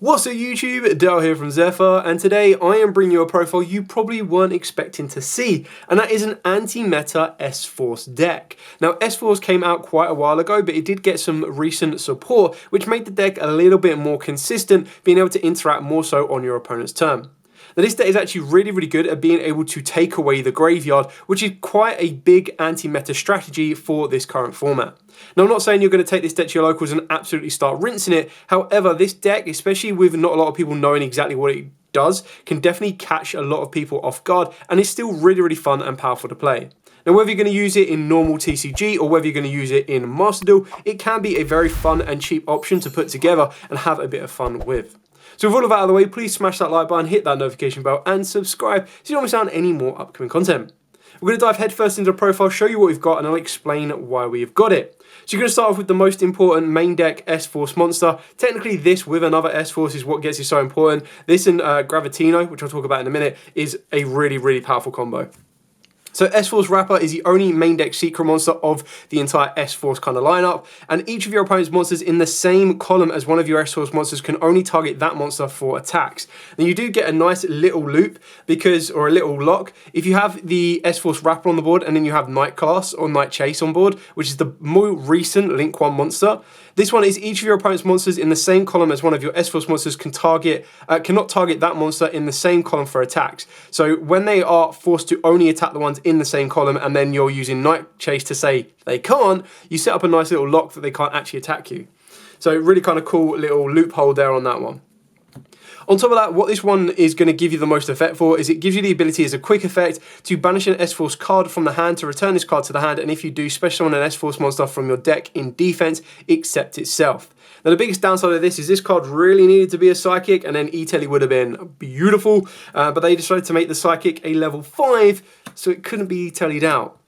What's up YouTube, Dale here from Zephyr, and today I am bringing you a profile you probably weren't expecting to see, and that is an anti-meta S-Force deck. Now S-Force came out quite a while ago, but it did get some recent support, which made the deck a little bit more consistent, being able to interact more so on your opponent's turn. Now this deck is actually really good at being able to take away the graveyard, which is quite a big anti-meta strategy for this current format. Now I'm not saying you're going to take this deck to your locals and absolutely start rinsing it, however this deck, especially with not a lot of people knowing exactly what it does, can definitely catch a lot of people off guard and is still really fun and powerful to play. Now whether you're going to use it in normal TCG or whether you're going to use it in Master Duel, it can be a very fun and cheap option to put together and have a bit of fun with. So with all of that out of the way, please smash that like button, hit that notification bell and subscribe so you don't miss out on any more upcoming content. We're going to dive headfirst into the profile, show you what we've got, and I'll explain why we've got it. So you're going to start off with the most important main deck S-Force monster. Technically this with another S-Force is what gets you so important. This and Gravitino, which I'll talk about in a minute, is a really powerful combo. So S-Force Rapper is the only main deck secret monster of the entire S-Force kind of lineup, and each of your opponent's monsters in the same column as one of your S-Force monsters can only target that monster for attacks. And you do get a nice little loop or a little lock if you have the S-Force Rapper on the board and then you have Night Class or Night Chase on board, which is the more recent Link 1 monster. This one is each of your opponent's monsters in the same column as one of your S-Force monsters cannot target that monster in the same column for attacks. So when they are forced to only attack the ones in the same column and then you're using Night Chase to say they can't, you set up a nice little lock that they can't actually attack you. So really kind of cool little loophole there on that one. On top of that, what this one is going to give you the most effect for is it gives you the ability as a quick effect to banish an S-Force card from the hand to return this card to the hand, and if you do, special summon an S-Force monster from your deck in defense, except itself. Now the biggest downside of this is this card really needed to be a Psychic, and then E-Telly would have been beautiful, but they decided to make the Psychic a level 5, so it couldn't be E-Tellied out.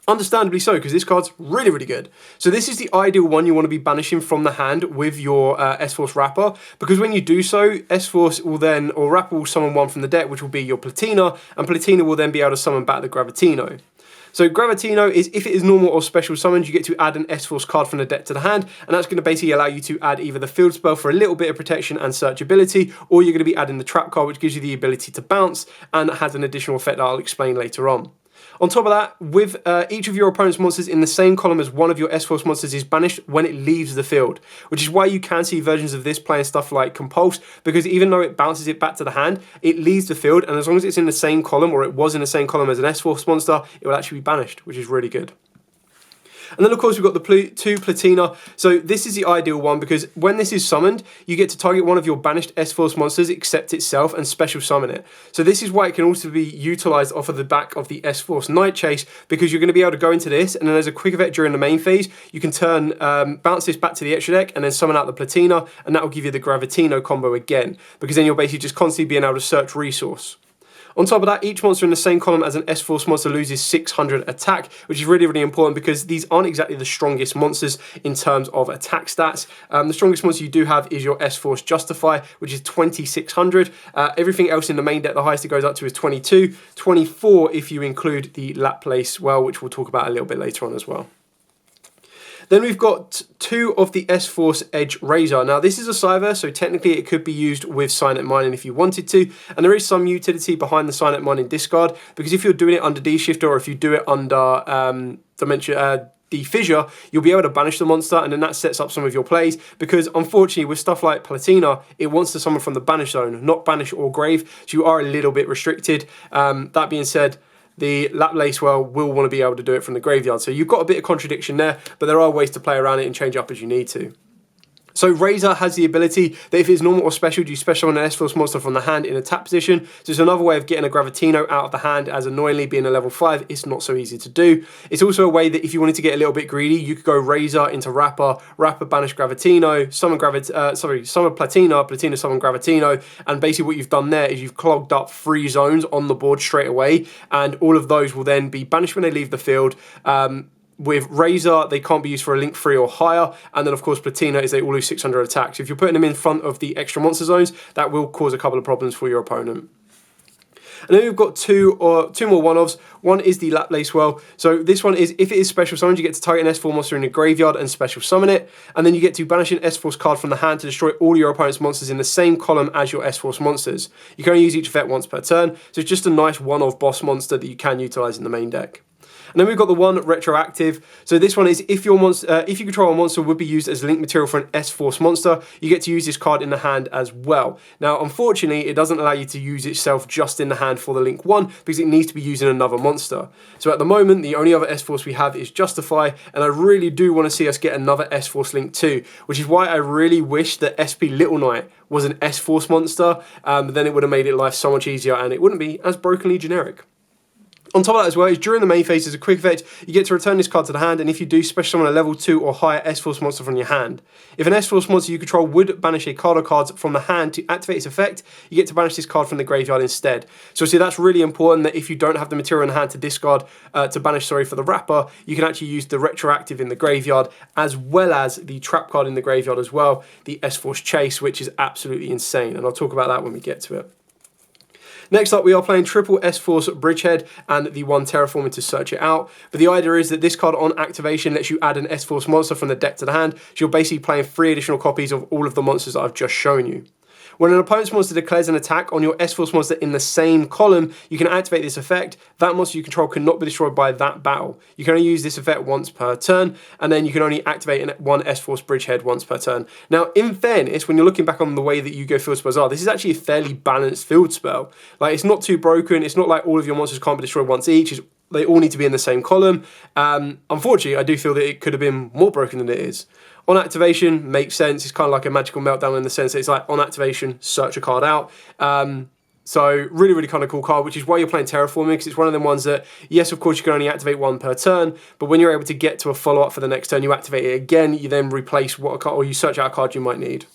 Understandably so, because this card's really good. So this is the ideal one you want to be banishing from the hand with your S-Force Rapper, because when you do so, S-Force will then, or Rapper will summon one from the deck, which will be your Platina, and Platina will then be able to summon back the Gravitino. So Gravitino is, if it is normal or special summoned, you get to add an S-Force card from the deck to the hand, and that's going to basically allow you to add either the field spell for a little bit of protection and searchability, or you're going to be adding the trap card, which gives you the ability to bounce, and has an additional effect that I'll explain later on. On top of that, with each of your opponent's monsters in the same column as one of your S-Force monsters is banished when it leaves the field, which is why you can see versions of this playing stuff like Compulse, because even though it bounces it back to the hand, it leaves the field, and as long as it's in the same column, or it was in the same column as an S-Force monster, it will actually be banished, which is really good. And then of course we've got the 2 Platina. So this is the ideal one because when this is summoned, you get to target one of your banished S-Force monsters except itself and special summon it. So this is why it can also be utilized off of the back of the S-Force Night Chase, because you're going to be able to go into this, and then as a quick effect during the main phase, you can turn bounce this back to the extra deck and then summon out the Platina, and that will give you the Gravitino combo again, because then you're basically just constantly being able to search resource. On top of that, each monster in the same column as an S-Force monster loses 600 attack, which is really important because these aren't exactly the strongest monsters in terms of attack stats. The strongest monster you do have is your S-Force Justify, which is 2600. Everything else in the main deck, the highest it goes up to is 22, 24 if you include the Laplac, which we'll talk about a little bit later on as well. Then we've got 2 of the S-Force Edge Razor. Now this is a Cyber, so technically it could be used with Silent Mining if you wanted to, and there is some utility behind the Silent Mining discard, because if you're doing it under D-Shifter or if you do it under Fissure, you'll be able to banish the monster, and then that sets up some of your plays, because unfortunately with stuff like Platina, it wants to summon from the banish zone, not banish or grave, so you are a little bit restricted. That being said, the Laplac will want to be able to do it from the graveyard. So you've got a bit of contradiction there, but there are ways to play around it and change up as you need to. So Razor has the ability that if it's normal or special, you special on an S-Force monster from the hand in a tap position. So it's another way of getting a Gravitino out of the hand, as annoyingly being a level 5, it's not so easy to do. It's also a way that if you wanted to get a little bit greedy, you could go Razor into Rapper, Rapper banish Gravitino, summon Platina, Platina summon Gravitino, and basically what you've done there is you've clogged up 3 zones on the board straight away, and all of those will then be banished when they leave the field. With Razor, they can't be used for a Link 3 or higher, and then of course Platina is they all lose 600 attacks. If you're putting them in front of the extra monster zones, that will cause a couple of problems for your opponent. And then we've got two more one-offs. One is the Laplac. So this one is, if it is special summoned, you get to target an S4 monster in your graveyard and special summon it. And then you get to banish an S-Force card from the hand to destroy all your opponent's monsters in the same column as your S-Force monsters. You can only use each effect once per turn, so it's just a nice one-off boss monster that you can utilize in the main deck. And then we've got the one retroactive. So this one is if your monster, if you control a monster would be used as link material for an S-Force monster, you get to use this card in the hand as well. Now, unfortunately, it doesn't allow you to use itself just in the hand for the link 1 because it needs to be using another monster. So at the moment, the only other S-Force we have is Justify, and I really do want to see us get another S-Force link 2, which is why I really wish that SP Little Knight was an S-Force monster, then it would have made it life so much easier and it wouldn't be as brokenly generic. On top of that as well, is during the main phase as a quick effect, you get to return this card to the hand, and if you do, special summon a level 2 or higher S-Force monster from your hand. If an S-Force monster you control would banish a card or cards from the hand to activate its effect, you get to banish this card from the graveyard instead. So see, that's really important that if you don't have the material in the hand to discard, to banish, sorry, for the wrapper, you can actually use the retroactive in the graveyard, as well as the trap card in the graveyard as well, the S-Force Chase, which is absolutely insane, and I'll talk about that when we get to it. Next up, we are playing triple S-Force Bridgehead and the one Terraforming to search it out. But the idea is that this card on activation lets you add an S-Force monster from the deck to the hand, so you're basically playing 3 additional copies of all of the monsters that I've just shown you. When an opponent's monster declares an attack on your S-Force monster in the same column, you can activate this effect. That monster you control cannot be destroyed by that battle. You can only use this effect once per turn, and then you can only activate one S-Force Bridgehead once per turn. Now, in fairness, when you're looking back on the way that Yugioh field spells are, this is actually a fairly balanced field spell. Like, it's not too broken. It's not like all of your monsters can't be destroyed once each. They all need to be in the same column. Unfortunately, I do feel that it could have been more broken than it is. On activation, makes sense. It's kind of like a magical meltdown in the sense that it's like on activation, search a card out. So really, really kind of cool card, which is why you're playing Terraforming, because it's one of them ones that, yes, of course, you can only activate 1 per turn, but when you're able to get to a follow-up for the next turn, you activate it again, you then replace what a card, or you search out a card you might need.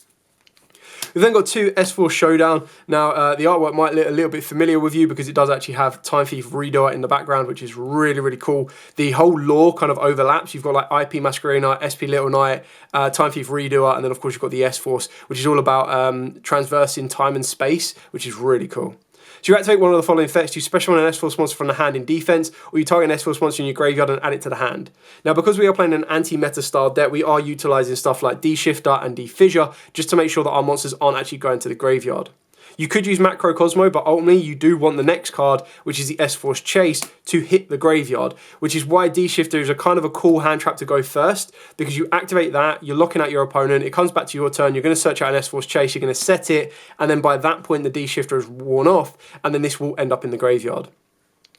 We've then got 2 S-Force Showdown. Now, the artwork might look a little bit familiar with you because it does actually have Time Thief Reader in the background, which is really, really cool. The whole lore kind of overlaps. You've got like IP Masquerade Knight, SP Little Knight, Time Thief Reader, and then of course you've got the S-Force, which is all about transversing time and space, which is really cool. So you activate one of the following effects: you special summon an S-Force monster from the hand in defense, or you target an S-Force monster in your graveyard and add it to the hand. Now, because we are playing an anti-meta style deck, we are utilizing stuff like D-Shifter and D-Fissure just to make sure that our monsters aren't actually going to the graveyard. You could use Macrocosmo, but ultimately you do want the next card, which is the S-Force Chase, to hit the graveyard, which is why D-Shifter is a kind of a cool hand trap to go first, because you activate that, you're locking out your opponent, it comes back to your turn, you're going to search out an S-Force Chase, you're going to set it, and then by that point the D-Shifter is worn off, and then this will end up in the graveyard.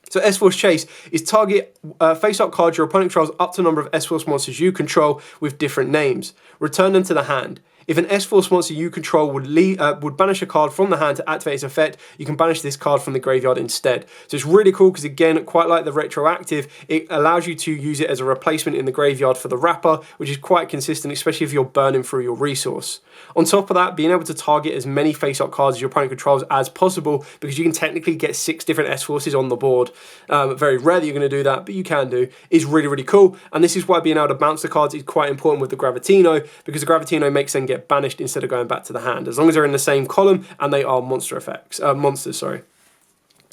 So S-Force Chase is target face-up cards your opponent controls up to a number of S-Force monsters you control with different names. Return them to the hand. If an S-Force monster you control would banish a card from the hand to activate its effect, you can banish this card from the graveyard instead. So it's really cool because, again, quite like the retroactive, it allows you to use it as a replacement in the graveyard for the wrapper, which is quite consistent, especially if you're burning through your resource. On top of that, being able to target as many face-up cards as your opponent controls as possible, because you can technically get 6 different S-Forces on the board. Very rare that you're going to do that, but you can do, is really, really cool. And this is why being able to bounce the cards is quite important with the Gravitino, because the Gravitino makes them get banished instead of going back to the hand, as long as they're in the same column and they are monsters.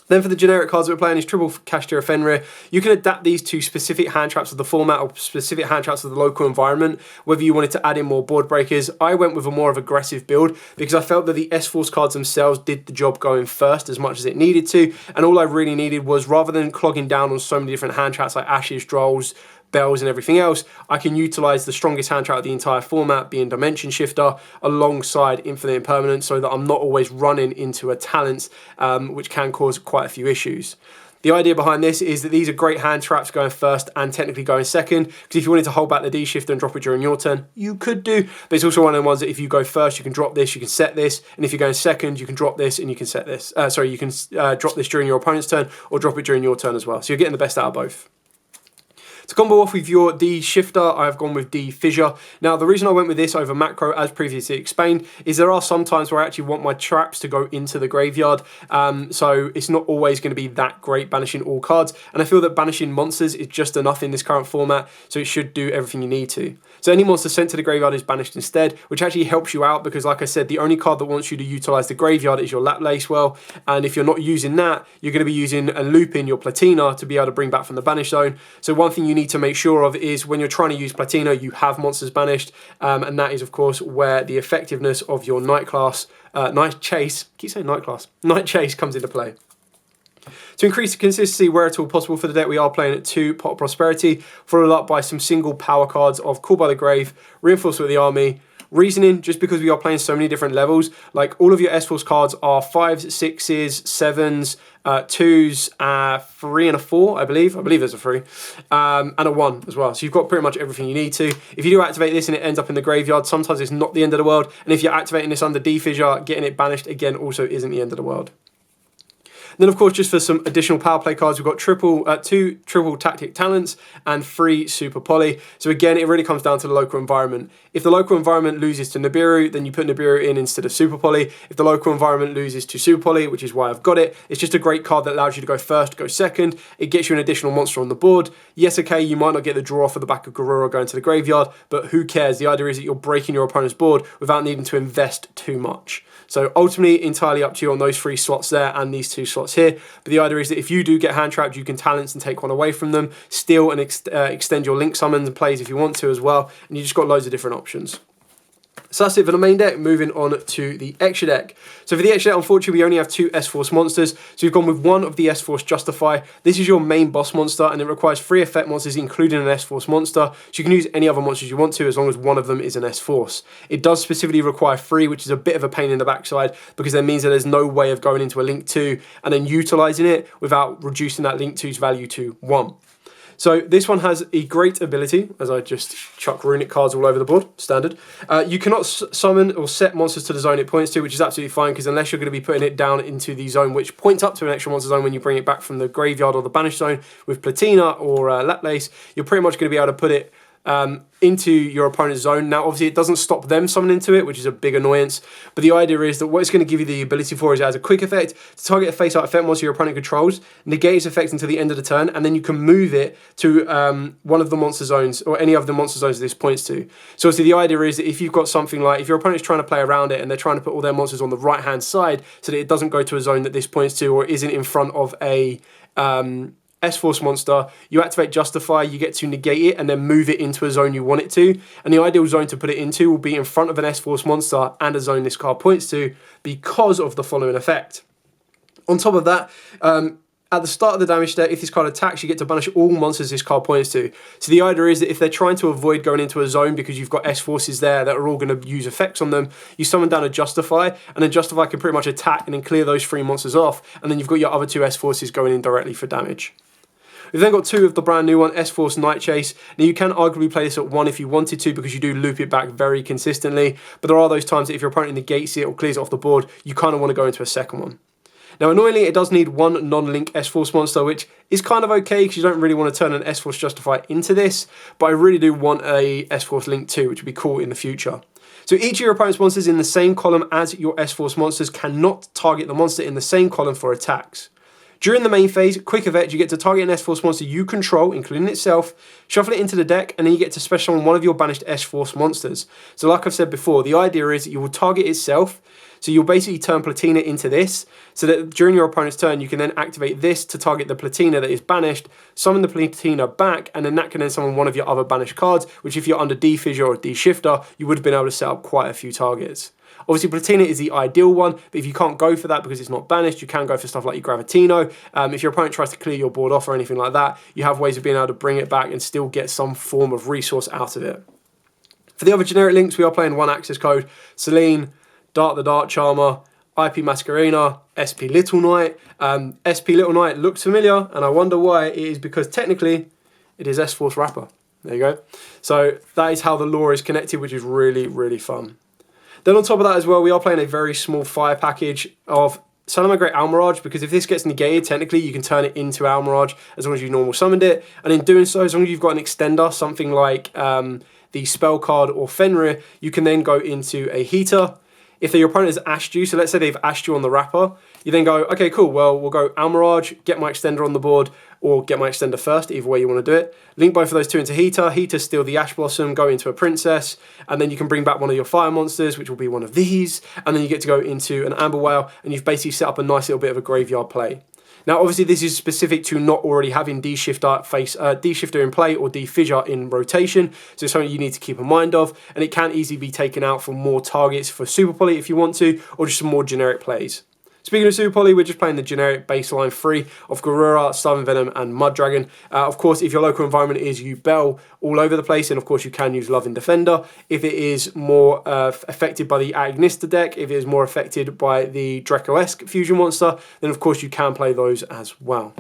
Then for the generic cards that we're playing is triple Kashtir Fenrir. You can adapt these to specific hand traps of the format or specific hand traps of the local environment, whether you wanted to add in more board breakers. I went with a more of aggressive build because I felt that the S-Force cards themselves did the job going first as much as it needed to, and all I really needed was, rather than clogging down on so many different hand traps like Ashes, Drolls, Bells and everything else, I can utilize the strongest hand trap of the entire format, being Dimension Shifter, alongside Infinite Impermanence, so that I'm not always running into a Talents, which can cause quite a few issues. The idea behind this is that these are great hand traps going first and technically going second, because if you wanted to hold back the D-Shifter and drop it during your turn, you could do, but it's also one of the ones that if you go first, you can drop this, you can set this, and if you're going second, you can drop this and you can set this. You can drop this during your opponent's turn or drop it during your turn as well, so you're getting the best out of both. To combo off with your D Shifter, I've gone with D Fissure. Now, the reason I went with this over Macro, as previously explained, is there are some times where I actually want my traps to go into the graveyard, so it's not always going to be that great banishing all cards, and I feel that banishing monsters is just enough in this current format, so it should do everything you need to. So any monster sent to the graveyard is banished instead, which actually helps you out because, like I said, the only card that wants you to utilise the graveyard is your Laplac well, and if you're not using that, you're going to be using and looping your Platina to be able to bring back from the banish zone. So one thing you need to make sure of is when you're trying to use Platina, you have monsters banished, and that is of course where the effectiveness of your Night Chase comes into play. To increase the consistency where at all possible for the deck, we are playing at 2 Pot of Prosperity, followed up by some single power cards of Call by the Grave, Reinforced with the Army, Reasoning, just because we are playing so many different levels. Like, all of your S-Force cards are 5s, 6s, 7s, 2s, 3 and a 4, I believe there's a 3, and a 1 as well. So you've got pretty much everything you need to. If you do activate this and it ends up in the graveyard, sometimes it's not the end of the world. And if you're activating this under D-Fissure, getting it banished again also isn't the end of the world. Then, of course, just for some additional power play cards, we've got 2 triple tactic talents and 3 super poly. So again, it really comes down to the local environment. If the local environment loses to Nibiru, then you put Nibiru in instead of super poly. If the local environment loses to super poly, which is why I've got it, it's just a great card that allows you to go first, go second. It gets you an additional monster on the board. Yes, okay, you might not get the draw off of the back of Garura going to the graveyard, but who cares? The idea is that you're breaking your opponent's board without needing to invest too much. So ultimately, entirely up to you on those 3 slots there and these 2 slots here. But the idea is that if you do get hand trapped, you can talents and take one away from them, steal and extend your link summons and plays if you want to as well. And you just got loads of different options. So that's it for the main deck. Moving on to the extra deck. So for the extra deck, unfortunately, we only have 2 S-Force monsters. So we've gone with 1 of the S-Force Justify. This is your main boss monster, and it requires 3 effect monsters, including an S-Force monster. So you can use any other monsters you want to, as long as one of them is an S-Force. It does specifically require 3, which is a bit of a pain in the backside, because that means that there's no way of going into a Link 2 and then utilising it without reducing that Link 2's value to 1. So this one has a great ability, as I just chuck runic cards all over the board, standard. You cannot summon or set monsters to the zone it points to, which is absolutely fine, because unless you're going to be putting it down into the zone which points up to an extra monster zone when you bring it back from the graveyard or the banish zone with Platina or Laplac, you're pretty much going to be able to put it into your opponent's zone. Now, obviously, it doesn't stop them summoning into it, which is a big annoyance, but the idea is that what it's going to give you the ability for is, as a quick effect, to target a face-out effect monster your opponent controls, negate its effect until the end of the turn, and then you can move it to one of the monster zones, or any of the monster zones this points to. So obviously, the idea is that if you've got something like, if your opponent's trying to play around it, and they're trying to put all their monsters on the right-hand side, so that it doesn't go to a zone that this points to, or isn't in front of a S-Force monster, you activate Justify, you get to negate it and then move it into a zone you want it to. And the ideal zone to put it into will be in front of an S-Force monster and a zone this card points to, because of the following effect. On top of that, at the start of the damage step, if this card attacks, you get to banish all monsters this card points to. So the idea is that if they're trying to avoid going into a zone because you've got S-Forces there that are all going to use effects on them, you summon down a Justify, and then Justify can pretty much attack and then clear those 3 monsters off, and then you've got your other 2 S-Forces going in directly for damage. We've then got 2 of the brand new one, S-Force Night Chase. Now, you can arguably play this at 1 if you wanted to, because you do loop it back very consistently, but there are those times that if your opponent negates it or clears it off the board, you kind of want to go into a second one. Now, annoyingly, it does need 1 non-link S-Force monster, which is kind of okay, because you don't really want to turn an S-Force Justify into this, but I really do want a S-Force Link 2, which would be cool in the future. So each of your opponent's monsters in the same column as your S-Force monsters cannot target the monster in the same column for attacks. During the main phase, quick effect, you get to target an S-Force monster you control, including itself, shuffle it into the deck, and then you get to special summon one of your banished S-Force monsters. So like I've said before, the idea is that you will target itself, so you'll basically turn Platina into this, so that during your opponent's turn, you can then activate this to target the Platina that is banished, summon the Platina back, and then that can then summon one of your other banished cards, which if you're under D-Fissure or D-Shifter, you would have been able to set up quite a few targets. Obviously, Platina is the ideal one, but if you can't go for that because it's not banished, you can go for stuff like your Gravitino. If your opponent tries to clear your board off or anything like that, you have ways of being able to bring it back and still get some form of resource out of it. For the other generic links, we are playing 1 access code, Selene, Dart the Dart Charmer, IP Masquerena, SP Little Knight. SP Little Knight looks familiar, and I wonder why. It is because technically it is S-Force Rapper. There you go. So that is how the lore is connected, which is really, really fun. Then on top of that as well, we are playing a very small fire package of Salamangreat Almirage, because if this gets negated, technically you can turn it into Almirage as long as you normal summoned it, and in doing so, as long as you've got an extender, something like the spell card or Fenrir, you can then go into a heater. If your opponent has ashed you, so let's say they've ashed you on the wrapper, you then go, okay, cool, well, we'll go Almirage, get my extender on the board, or get my extender first, either way you want to do it. Link both of those two into heater. Heater, steal the Ash Blossom, go into a princess, and then you can bring back one of your fire monsters, which will be one of these, and then you get to go into an Amber Whale, and you've basically set up a nice little bit of a graveyard play. Now, obviously, this is specific to not already having D-Shifter in play or D-Fissure in rotation, so it's something you need to keep in mind of, and it can easily be taken out for more targets for Super Poly if you want to, or just some more generic plays. Speaking of Super Poly, we're just playing the generic baseline 3 of Garura, Starving Venom, and Mud Dragon. Of course, if your local environment is Yubel all over the place, then of course you can use Loving Defender. If it is more affected by the Agnista deck, if it is more affected by the Draco-esque fusion monster, then of course you can play those as well.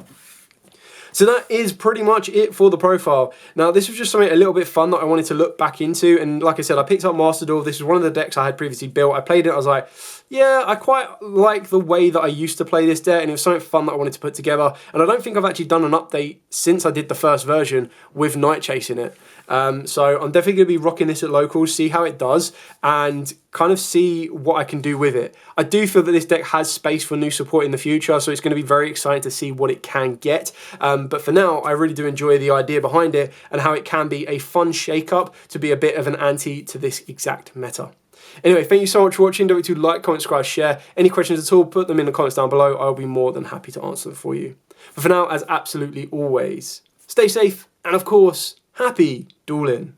So that is pretty much it for the profile. Now, this was just something a little bit fun that I wanted to look back into. And like I said, I picked up Master Duel. This is one of the decks I had previously built. I played it. I was like, yeah, I quite like the way that I used to play this deck. And it was something fun that I wanted to put together. And I don't think I've actually done an update since I did the first version with Night Chase in it. So I'm definitely going to be rocking this at locals, see how it does, and kind of see what I can do with it. I do feel that this deck has space for new support in the future, so it's going to be very exciting to see what it can get. But for now, I really do enjoy the idea behind it and how it can be a fun shake-up to be a bit of an anti to this exact meta. Anyway, thank you so much for watching. Don't forget to like, comment, subscribe, share. Any questions at all, put them in the comments down below. I'll be more than happy to answer them for you. But for now, as absolutely always, stay safe and, of course, happy dueling.